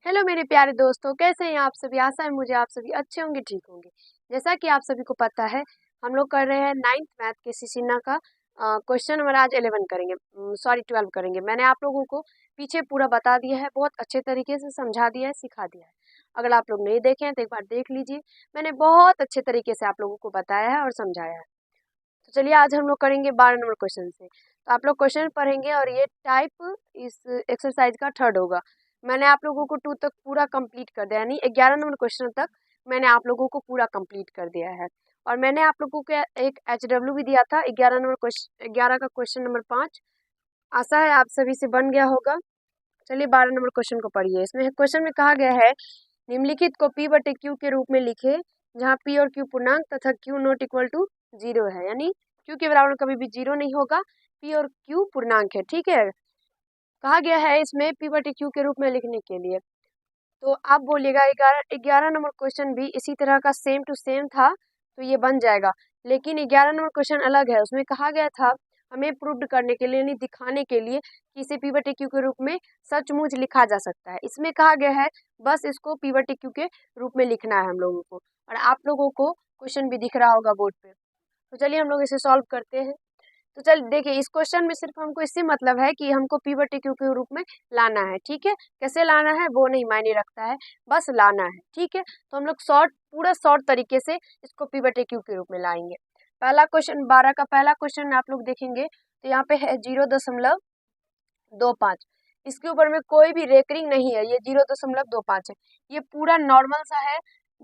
Hello मेरे प्यारे दोस्तों, कैसे हैं आप सभी। आशा है मुझे आप सभी अच्छे होंगे, ठीक होंगे। जैसा कि आप सभी को पता है, हम लोग कर रहे हैं 9th मैथ के सिसिना का क्वेश्चन नंबर आज 11 करेंगे, सॉरी 12 करेंगे। मैंने आप लोगों को पीछे पूरा बता दिया है, बहुत अच्छे तरीके से समझा दिया है, सिखा दिया है। अगर आप लोग नहीं देखे हैं तो एक बार देख लीजिए। मैंने बहुत अच्छे तरीके से आप लोगों को बताया है और समझाया है। तो चलिए आज हम लोग करेंगे 12 नंबर क्वेश्चन से। तो आप लोग क्वेश्चन पढ़ेंगे और ये टाइप इस एक्सरसाइज का थर्ड होगा। मैंने आप लोगों को 2 तक पूरा कंप्लीट कर दिया, यानी 11 नंबर क्वेश्चन तक मैंने आप लोगों को पूरा कंप्लीट कर दिया है। और मैंने आप लोगों को एक HW भी दिया था 11 का क्वेश्चन नंबर 5। आशा है आप सभी से बन गया होगा। चलिए 12 नंबर क्वेश्चन को पढ़िए। इसमें क्वेश्चन में कहा गया है, निम्नलिखित को P बटे Q के रूप में लिखे जहाँ P और Q पूर्णांक तथा Q नॉट इक्वल टू 0 है, यानी Q के बराबर कभी भी 0 नहीं होगा। P और Q पूर्णांक है, ठीक है। कहा गया है इसमें P बटे Q के रूप में लिखने के लिए। तो आप बोलिएगा 11 नंबर क्वेश्चन भी इसी तरह का सेम टू सेम था तो ये बन जाएगा। लेकिन 11 नंबर क्वेश्चन अलग है। उसमें कहा गया था हमें प्रूव करने के लिए, यानी दिखाने के लिए कि इसे P बटे Q के रूप में सचमुच लिखा जा सकता है। इसमें कहा गया है बस इसको P बटे Q के रूप में लिखना है हम लोगों को। और आप लोगों को क्वेश्चन भी दिख रहा होगा बोर्ड पे। तो चलिए हम लोग इसे सॉल्व करते हैं। तो चल देखिए, इस क्वेश्चन में सिर्फ हमको इससे मतलब है कि हमको P बटे Q के रूप में लाना है, ठीक है। कैसे लाना है वो नहीं मायने रखता है, बस लाना है, ठीक है। तो हम लोग पूरा शॉर्ट तरीके से इसको P बटे Q के रूप में लाएंगे। पहला क्वेश्चन 12 का पहला क्वेश्चन आप लोग देखेंगे तो यहाँ पे है 0.25। इसके ऊपर में कोई भी रेकरिंग नहीं है, ये 0.25 है। ये पूरा नॉर्मल सा है,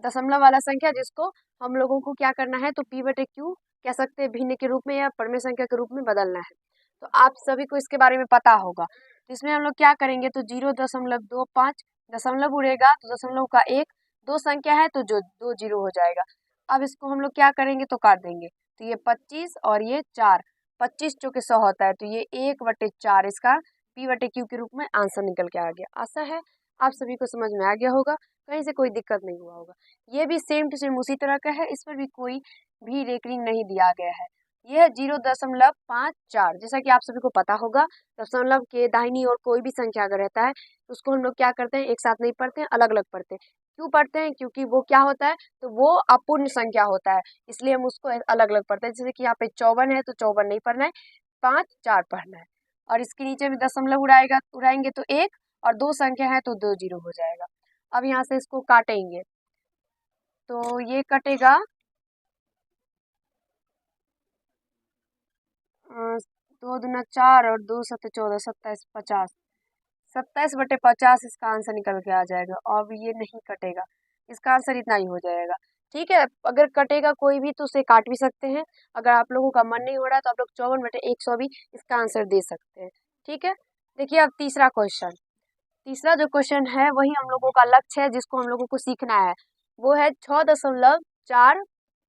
दशमलव वाला संख्या, जिसको हम लोगों को क्या करना है तो P बटे Q कह सकते हैं भिन्न के रूप में या परमेय संख्या के रूप में बदलना है। तो आप सभी को इसके बारे में पता होगा। तो इसमें हम लोग क्या करेंगे तो 0.25 दशमलव उड़ेगा तो दशमलव का एक, दो संख्या है तो जो 2 0 हो जाएगा। अब इसको हम लोग क्या करेंगे तो काट देंगे। तो ये 25 और ये 4, 25 जो कि 100 होता है तो ये 1/4 इसका P बटे Q के रूप में आंसर निकल के आ गया। आशा है आप सभी को समझ में आ गया होगा, कहीं से कोई दिक्कत नहीं हुआ होगा। ये भी सेम टू सेम उसी तरह का है, इस पर भी कोई भी रेकरिंग नहीं दिया गया है। यह है 0.54। जैसा कि आप सभी को पता होगा, दशमलव के दाहिनी ओर कोई भी संख्या अगर रहता है तो उसको हम लोग क्या करते हैं, एक साथ नहीं पढ़ते हैं, अलग अलग पढ़ते हैं। क्यों पढ़ते हैं, क्योंकि वो क्या होता है तो वो अपूर्ण संख्या होता है, इसलिए हम उसको अलग अलग पढ़ते हैं। जैसे कि यहाँ पे 54 है तो 54 नहीं पढ़ना है, 5 4 पढ़ना है। और इसके नीचे में दशमलव उड़ाएंगे तो एक, और दो संख्या है तो 2 0 हो जाएगा। अब यहाँ से इसको काटेंगे तो ये कटेगा 2 दूना 4 और 2 सत्ते 14, 27 50, 27/50 इसका आंसर निकल के आ जाएगा। अब ये नहीं कटेगा, इसका आंसर इतना ही हो जाएगा, ठीक है। अगर कटेगा कोई भी तो उसे काट भी सकते हैं। अगर आप लोगों का मन नहीं हो रहा तो आप लोग 54/100 भी इसका आंसर दे सकते हैं, ठीक है। देखिए अब तीसरा जो क्वेश्चन है वही हम लोगों का लक्ष्य है, जिसको हम लोगों को सीखना है। वो है 6.4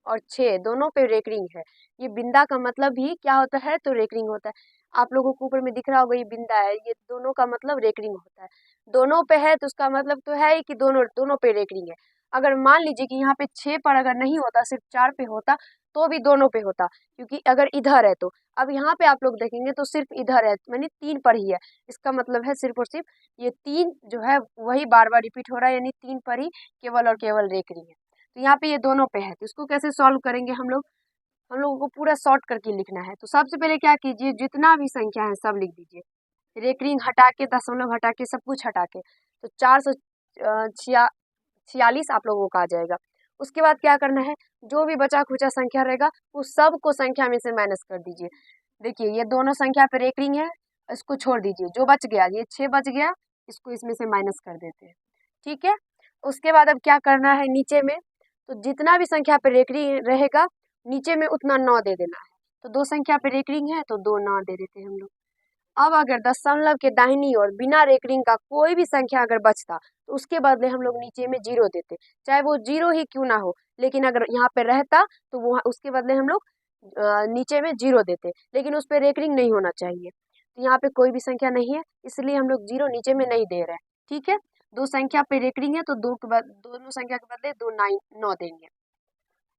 और 6 दोनों पे रेकरिंग है। ये बिंदा का मतलब भी क्या होता है तो रेकरिंग होता है। आप लोगों को ऊपर में दिख रहा होगा ये बिंदा है, ये दोनों का मतलब रेकरिंग होता है। दोनों पे है तो उसका मतलब तो है ही कि दोनों दोनों पे रेकरिंग है। अगर मान लीजिए कि यहाँ पे 6 पर अगर नहीं होता, सिर्फ 4 पे होता तो भी दोनों पे होता, क्योंकि अगर इधर है तो। अब यहाँ पे आप लोग देखेंगे तो सिर्फ इधर है, यानी 3 पर ही है। इसका मतलब है सिर्फ और सिर्फ ये 3 जो है वही बार बार रिपीट हो रहा है, यानी 3 पर ही केवल और केवल रेकरिंग है। तो यहाँ पे ये दोनों पे है, तो इसको कैसे सॉल्व करेंगे हम लोगों को पूरा शॉर्ट करके लिखना है। तो सबसे पहले क्या कीजिए, जितना भी संख्या है सब लिख दीजिए, रेकरिंग हटा के, दशमलव हटा के, सब कुछ हटा के। तो 446 आप लोगों का आ जाएगा। उसके बाद क्या करना है, जो भी बचा खुचा संख्या रहेगा उस सब को संख्या में से माइनस कर दीजिए। देखिए ये दोनों संख्या पे रेकरिंग है, इसको छोड़ दीजिए। जो बच गया, ये 6 बच गया, इसको इसमें से माइनस कर देते हैं, ठीक है। उसके बाद अब क्या करना है, नीचे में तो जितना भी संख्या पे रेकरिंग रहेगा नीचे में उतना 9 दे देना है। तो दो संख्या पे रेकरिंग है तो 2 9 दे देते हैं हम लोग। अब अगर दशमलव के दाहिनी ओर बिना रेकरिंग का कोई भी संख्या अगर बचता तो उसके बदले हम लोग नीचे में 0 देते, चाहे वो 0 ही क्यों ना हो। लेकिन अगर यहाँ पे रहता तो वो उसके बदले हम लोग नीचे में 0 देते, लेकिन उस पर रेकरिंग नहीं होना चाहिए। तो यहाँ पे कोई भी संख्या नहीं है, इसलिए हम लोग 0 नीचे में नहीं दे रहे हैं, ठीक है। दो संख्या पे रेकरिंग है तो दो के बाद दोनों संख्या के बदले 2 9 देंगे।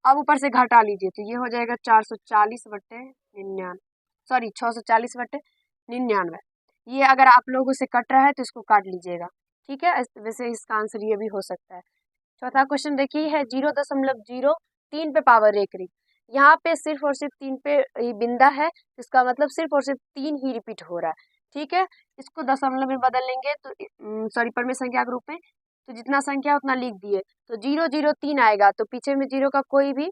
अब ऊपर से घटा लीजिए तो ये हो जाएगा 440/99, सॉरी 640/99। ये अगर आप लोगों से कट रहा है तो इसको काट लीजिएगा। ठीक है, वैसे इसका आंसर ये भी हो सकता है। चौथा क्वेश्चन देखिए है 0.03 पे पावर रेकरिंग। यहाँ पे सिर्फ और सिर्फ 3 पे ही बिंदा है, इसका मतलब सिर्फ और सिर्फ 3 ही रिपीट हो रहा है। ठीक है, इसको दशमलव में बदल लेंगे तो सॉरी परमेय संख्या के रूप में, तो जितना संख्या उतना लिख दिए, तो 003 आएगा, तो पीछे में 0 का कोई भी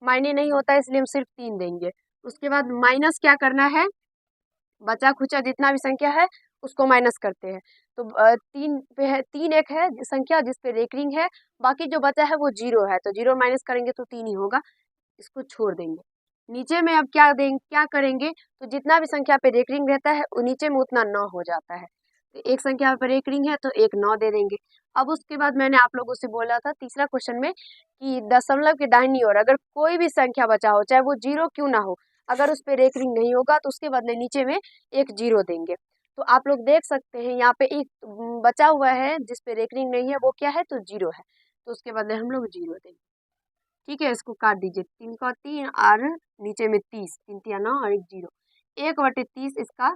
मायने नहीं होता है, इसलिए हम सिर्फ 3 देंगे। उसके बाद माइनस क्या करना है, बचा खुचा जितना भी संख्या है उसको माइनस करते हैं। तो 3 पे है, 3 एक है संख्या जिस पे रेकरिंग है, बाकी जो बचा है वो 0 है, तो 0 माइनस करेंगे तो 3 ही होगा, इसको छोड़ देंगे। नीचे में अब क्या करेंगे, तो जितना भी संख्या पे रेकरिंग रहता है वो नीचे में उतना 9 हो जाता है। तो एक संख्या पर रेकरिंग है तो एक 9 दे देंगे। अब उसके बाद मैंने आप लोगों से बोला था तीसरा क्वेश्चन में कि दशमलव के दाहिनी ओर अगर कोई भी संख्या बचा हो, चाहे वो 0 क्यों ना हो, अगर उस पे रेकरिंग नहीं होगा तो उसके बदले नीचे में एक 0 देंगे। तो आप लोग देख सकते हैं यहाँ पे एक बचा हुआ है जिस पे रेकरिंग नहीं है, वो क्या है, तो 0 है, तो उसके बदले हम लोग 0 देंगे। ठीक है, इसको काट दीजिए, 3 का 3 और नीचे में 30, 3 तिया 9 और एक 0, 1/30 इसका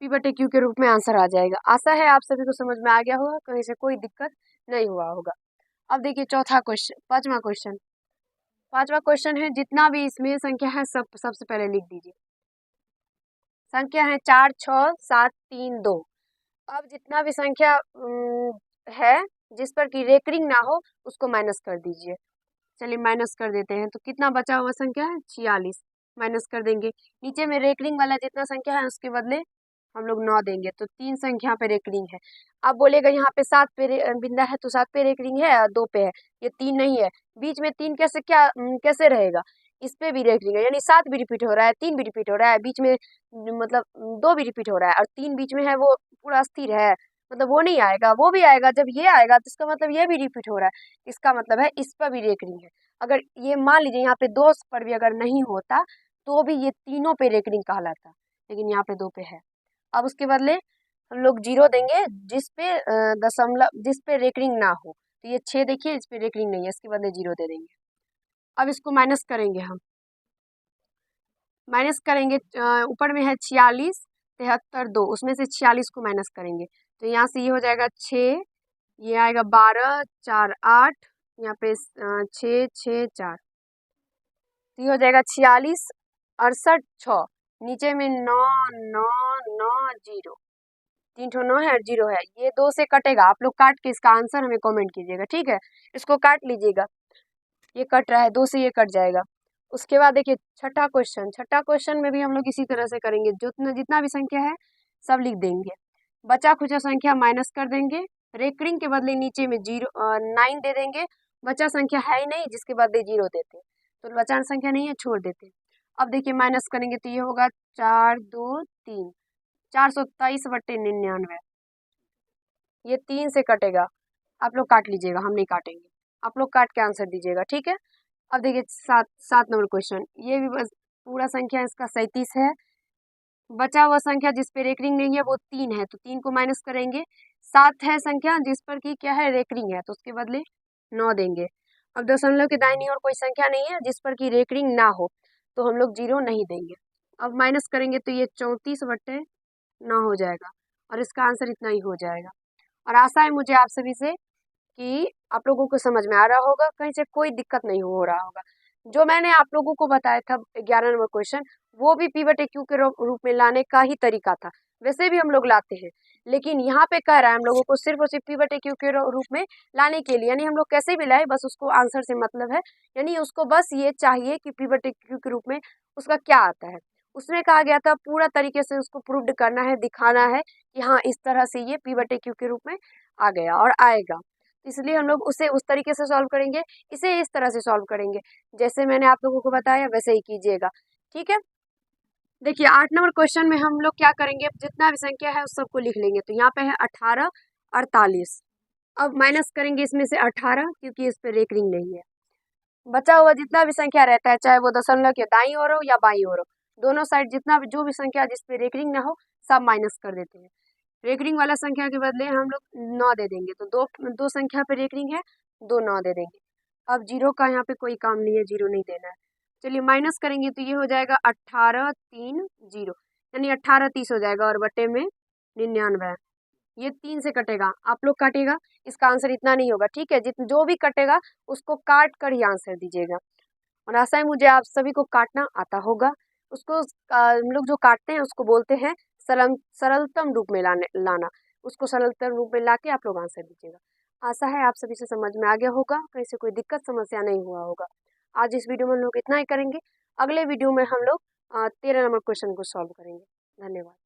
पी बटे क्यू के रूप में आंसर आ जाएगा। आशा है आप सभी को समझ में आ गया होगा, कहीं से कोई दिक्कत नहीं हुआ होगा। अब देखिए चौथा क्वेश्चन, पांचवा क्वेश्चन है, जितना भी इसमें संख्या है सबसे पहले लिख दीजिए। संख्या है 4 6 7 3 2। अब जितना भी संख्या है जिस पर की रेकरिंग ना हो उसको माइनस कर दीजिए। चलिए माइनस कर देते हैं, तो कितना बचा हुआ संख्या है, 46, माइनस कर देंगे। नीचे में रेकरिंग वाला जितना संख्या है उसके बदले हम लोग 9 देंगे, तो 3 संख्या पे रेकरिंग है। अब बोलेगा यहाँ पे 7 पे बिंदा है तो 7 पे रेकरिंग है और 2 पे है, ये 3 नहीं है, बीच में 3 कैसे रहेगा, इस पे भी रेकरिंग है, यानी 7 भी रिपीट हो रहा है, 3 भी रिपीट हो रहा है, बीच में मतलब 2 भी रिपीट हो रहा है और 3 बीच में है, वो पूरा स्थिर है, मतलब वो नहीं आएगा, वो भी आएगा, जब ये आएगा तो इसका मतलब ये भी रिपीट हो रहा है, इसका मतलब है इस पर भी रेकरिंग है। अगर ये मान लीजिए यहाँ पे 2 पर भी अगर नहीं होता तो भी ये तीनों पे रेकरिंग कहलाता, लेकिन यहाँ पे 2 पे है। अब उसके बदले हम लोग 0 देंगे जिस पे दशमलव जिस पे रेकरिंग ना हो, तो ये 6 देखिए इस पे रेकरिंग नहीं है, इसके बदले 0 दे देंगे। अब इसको माइनस करेंगे, हम माइनस करेंगे, ऊपर में है 46 73 2, उसमें से 46 को माइनस करेंगे, तो यहाँ से ये हो जाएगा 6, ये आएगा 12 4 8, यहाँ पे 6 6 4, तो ये हो जाएगा 46 68 6, नीचे में 9 9 9 0, 3 ठो 9 है और 0 है, ये 2 से कटेगा, आप लोग काट के इसका आंसर हमें कमेंट कीजिएगा। ठीक है, इसको काट लीजिएगा, ये कट रहा है, 2 से ये कट जाएगा। उसके बाद देखिए छठा क्वेश्चन में भी हम लोग इसी तरह से करेंगे, जितना भी संख्या है सब लिख देंगे, बचा खुचा संख्या माइनस कर देंगे, रेकरिंग के बदले नीचे में 9 दे देंगे, बचा संख्या है ही नहीं जिसके बदले 0 देते, तो बचा संख्या नहीं है, छोड़ देते। अब देखिए माइनस करेंगे तो ये होगा 4 2 3, 423/99, ये 3 से कटेगा, आप लोग काट लीजिएगा, हम नहीं काटेंगे, आप लोग काट के आंसर दीजिएगा। ठीक है, अब देखिए 7 नंबर क्वेश्चन, ये भी बस पूरा संख्या इसका 37 है, बचा हुआ संख्या जिस पे रेकरिंग नहीं है वो 3 है, तो 3 को माइनस करेंगे, 7 है संख्या जिस पर की क्या है, रेकरिंग है, तो उसके बदले 9 देंगे। अब दशमलव के दाहिनी ओर कोई संख्या नहीं है जिस पर की रेकरिंग ना हो, तो हम लोग 0 नहीं देंगे। अब माइनस करेंगे तो ये 34/9 हो जाएगा और इसका आंसर इतना ही हो जाएगा। और आशा है मुझे आप सभी से कि आप लोगों को समझ में आ रहा होगा, कहीं से कोई दिक्कत नहीं हो रहा होगा। जो मैंने आप लोगों को बताया था 11 नंबर क्वेश्चन, वो भी पी बटे क्यू के रूप में लाने का ही तरीका था, वैसे भी हम लोग लाते हैं, लेकिन यहाँ पे कह रहा है हम लोगों को सिर्फ और सिर्फ पी बटे क्यू के रूप में लाने के लिए, यानी हम लोग कैसे भी लाए, बस उसको आंसर से मतलब है, यानी उसको बस ये चाहिए कि पी बटे क्यू के रूप में उसका क्या आता है। उसमें कहा गया था पूरा तरीके से उसको प्रूव्ड करना है, दिखाना है कि हाँ इस तरह से ये पी बटे क्यू के रूप में आ गया और आएगा, इसलिए हम लोग उसे उस तरीके से सॉल्व करेंगे, इसे इस तरह से सॉल्व करेंगे, जैसे मैंने आप लोगों को बताया वैसे ही कीजिएगा। ठीक है, देखिए 8 नंबर क्वेश्चन में हम लोग क्या करेंगे, जितना भी संख्या है उस सबको लिख लेंगे, तो यहाँ पे है 18 48, अब माइनस करेंगे इसमें से 18 क्योंकि इस पे रेकरिंग नहीं है, बचा हुआ जितना भी संख्या रहता है चाहे वो दशमलव के दाईं ओर हो या बाईं ओर हो, दोनों साइड जितना भी जो भी संख्या जिस पे रेकरिंग ना हो सब माइनस कर देते हैं। रेकरिंग वाला संख्या के बदले हम लोग 9 दे देंगे, तो दो संख्या पे रेकरिंग है, 2 9 दे देंगे। अब 0 का यहाँ पे कोई काम नहीं है, 0 नहीं देना है। चलिए माइनस करेंगे तो ये हो जाएगा 18 3 0, यानी 18 30 हो जाएगा और बटे में 99, ये 3 से कटेगा, आप लोग काटिएगा, इसका आंसर इतना नहीं होगा, ठीक है। जो भी कटेगा उसको काट कर ही आंसर दीजिएगा। और आशा है मुझे आप सभी को काटना आता होगा। उसको हम लोग जो काटते हैं उसको बोलते हैं सरलतम रूप में लाना। उसको सरलतम रूप में लाके आप लोग आंसर दीजिएगा। आशा है आप सभी से समझ में आ गया होगा, कहीं से कोई दिक्कत समस्या नहीं हुआ होगा। आज इस वीडियो में हम लोग इतना ही करेंगे। अगले वीडियो में हम लोग 13 नंबर क्वेश्चन को सॉल्व करेंगे। धन्यवाद।